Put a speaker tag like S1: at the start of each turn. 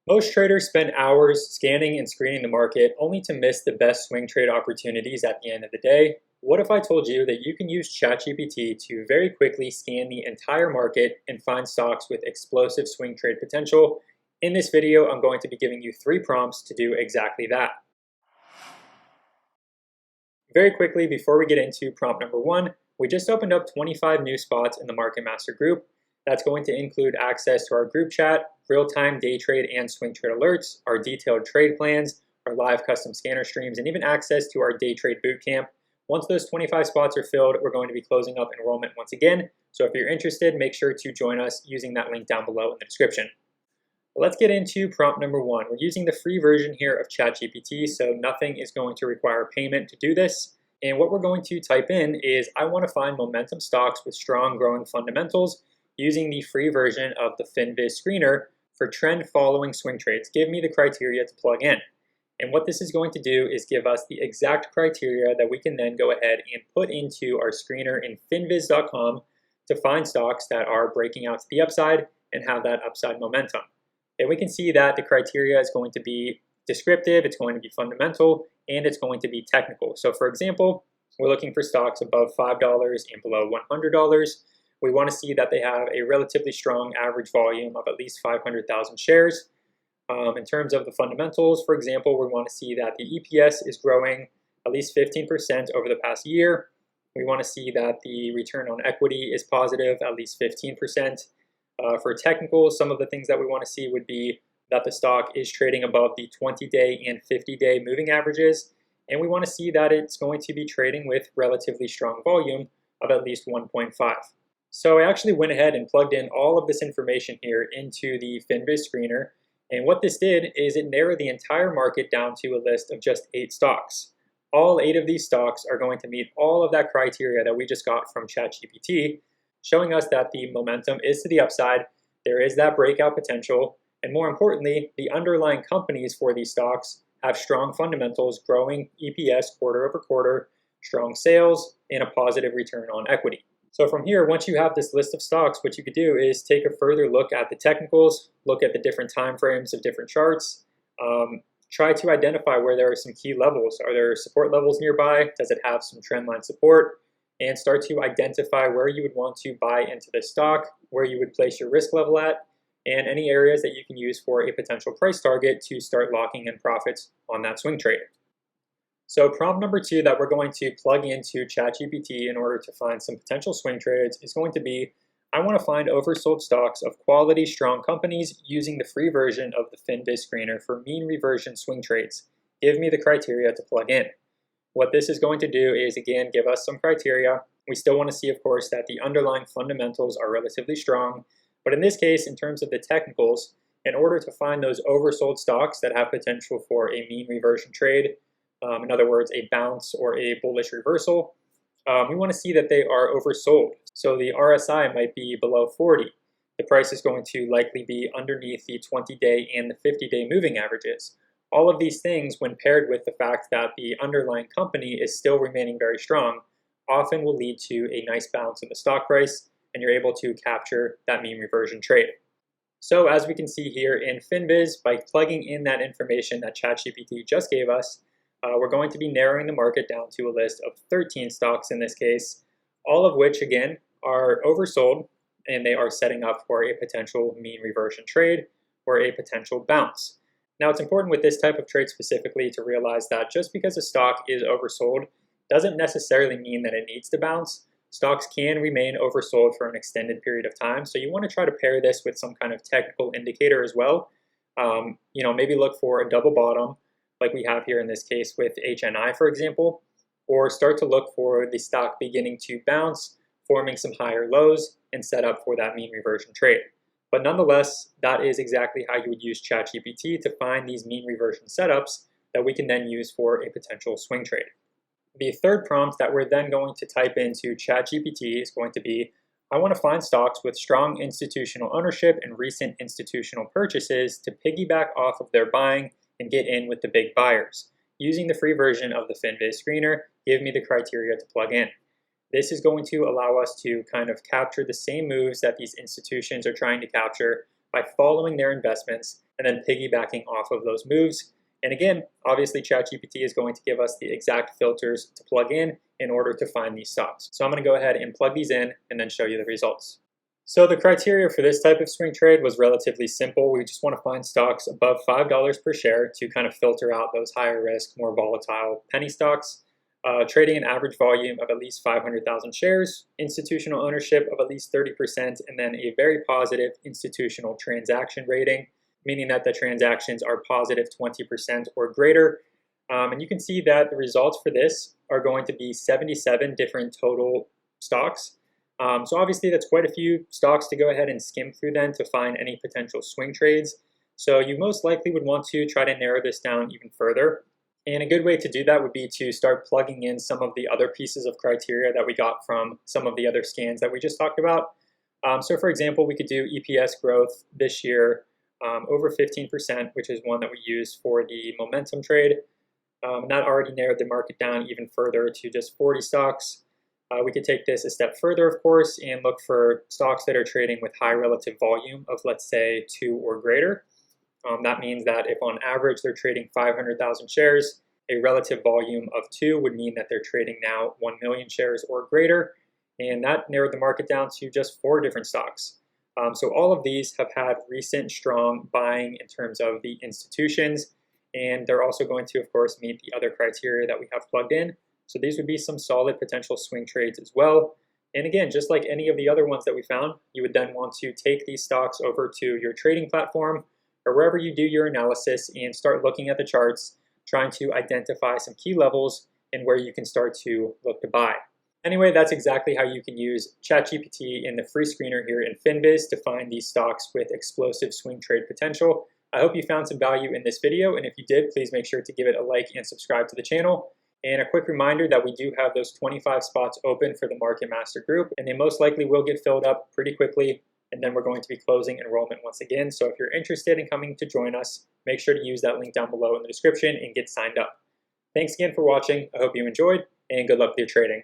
S1: Most traders spend hours scanning and screening the market only to miss the best swing trade opportunities at the end of the day. What if I told you that you can use ChatGPT to very quickly scan the entire market and find stocks with explosive swing trade potential? In this video, I'm going to be giving you 3 prompts to do exactly that. Very quickly, before we get into prompt number 1, we just opened up 25 new spots in the Market Master group. That's going to include access to our group chat, real-time day trade and swing trade alerts, our detailed trade plans, our live custom scanner streams, and even access to our day trade bootcamp. Once those 25 spots are filled, we're going to be closing up enrollment once again. So if you're interested, make sure to join us using that link down below in the description. Let's get into prompt number 1. We're using the free version here of ChatGPT, so nothing is going to require payment to do this. And what we're going to type in is, I want to find momentum stocks with strong growing fundamentals using the free version of the FinViz screener for trend following swing trades. Give me the criteria to plug in. And what this is going to do is give us the exact criteria that we can then go ahead and put into our screener in finviz.com to find stocks that are breaking out to the upside and have that upside momentum. And we can see that the criteria is going to be descriptive, it's going to be fundamental, and it's going to be technical. So for example, we're looking for stocks above $5 and below $100. We want to see that they have a relatively strong average volume of at least 500,000 shares. In terms of the fundamentals, for example, we want to see that the EPS is growing at least 15% over the past year. We want to see that the return on equity is positive, at least 15%. For technicals, some of the things that we want to see would be that the stock is trading above the 20-day and 50-day moving averages. And we want to see that it's going to be trading with relatively strong volume of at least 1.5. So I actually went ahead and plugged in all of this information here into the FinViz screener. And what this did is it narrowed the entire market down to a list of just 8 stocks. All 8 of these stocks are going to meet all of that criteria that we just got from ChatGPT, showing us that the momentum is to the upside, there is that breakout potential, and more importantly, the underlying companies for these stocks have strong fundamentals, growing EPS quarter over quarter, strong sales, and a positive return on equity. So from here, once you have this list of stocks, what you could do is take a further look at the technicals, look at the different time frames of different charts, try to identify where there are some key levels. Are there support levels nearby? Does it have some trend line support? And start to identify where you would want to buy into the stock, where you would place your risk level at, and any areas that you can use for a potential price target to start locking in profits on that swing trade. So prompt number 2 that we're going to plug into ChatGPT in order to find some potential swing trades is going to be, I want to find oversold stocks of quality, strong companies using the free version of the FinViz screener for mean reversion swing trades. Give me the criteria to plug in. What this is going to do is, again, give us some criteria. We still want to see, of course, that the underlying fundamentals are relatively strong. But in this case, in terms of the technicals, in order to find those oversold stocks that have potential for a mean reversion trade, in other words, a bounce or a bullish reversal, we want to see that they are oversold. So the RSI might be below 40. The price is going to likely be underneath the 20-day and the 50-day moving averages. All of these things, when paired with the fact that the underlying company is still remaining very strong, often will lead to a nice bounce in the stock price, and you're able to capture that mean reversion trade. So as we can see here in FinViz, by plugging in that information that ChatGPT just gave us, we're going to be narrowing the market down to a list of 13 stocks in this case, all of which, again, are oversold, and they are setting up for a potential mean reversion trade or a potential bounce. Now, it's important with this type of trade specifically to realize that just because a stock is oversold doesn't necessarily mean that it needs to bounce. Stocks can remain oversold for an extended period of time, so you want to try to pair this with some kind of technical indicator as well. Maybe look for a double bottom, like we have here in this case with HNI, for example, or start to look for the stock beginning to bounce, forming some higher lows, and set up for that mean reversion trade. But nonetheless, that is exactly how you would use ChatGPT to find these mean reversion setups that we can then use for a potential swing trade. The third prompt that we're then going to type into ChatGPT is going to be, I want to find stocks with strong institutional ownership and recent institutional purchases to piggyback off of their buying and get in with the big buyers. Using the free version of the FinViz screener, give me the criteria to plug in. This is going to allow us to kind of capture the same moves that these institutions are trying to capture, by following their investments and then piggybacking off of those moves. And again, obviously ChatGPT is going to give us the exact filters to plug in order to find these stocks. So I'm going to go ahead and plug these in and then show you the results. So the criteria for this type of swing trade was relatively simple. We just want to find stocks above $5 per share to kind of filter out those higher risk, more volatile penny stocks. Trading an average volume of at least 500,000 shares, institutional ownership of at least 30%, and then a very positive institutional transaction rating, meaning that the transactions are positive 20% or greater. And you can see that the results for this are going to be 77 different total stocks. So obviously that's quite a few stocks to go ahead and skim through then to find any potential swing trades. So you most likely would want to try to narrow this down even further. And a good way to do that would be to start plugging in some of the other pieces of criteria that we got from some of the other scans that we just talked about. So for example, we could do EPS growth this year over 15%, which is one that we use for the momentum trade. That already narrowed the market down even further to just 40 stocks. We could take this a step further, of course, and look for stocks that are trading with high relative volume of, let's say, 2 or greater. That means that if on average they're trading 500,000 shares, a relative volume of 2 would mean that they're trading now 1 million shares or greater. And that narrowed the market down to just 4 different stocks. So all of these have had recent strong buying in terms of the institutions, and they're also going to, of course, meet the other criteria that we have plugged in. So these would be some solid potential swing trades as well. And again, just like any of the other ones that we found, you would then want to take these stocks over to your trading platform or wherever you do your analysis and start looking at the charts, trying to identify some key levels and where you can start to look to buy. Anyway, that's exactly how you can use ChatGPT in the free screener here in FinViz to find these stocks with explosive swing trade potential. I hope you found some value in this video, and if you did, please make sure to give it a like and subscribe to the channel. And a quick reminder that we do have those 25 spots open for the Market Master group, and they most likely will get filled up pretty quickly, and then we're going to be closing enrollment once again. So if you're interested in coming to join us, make sure to use that link down below in the description and get signed up. Thanks again for watching. I hope you enjoyed, and good luck with your trading.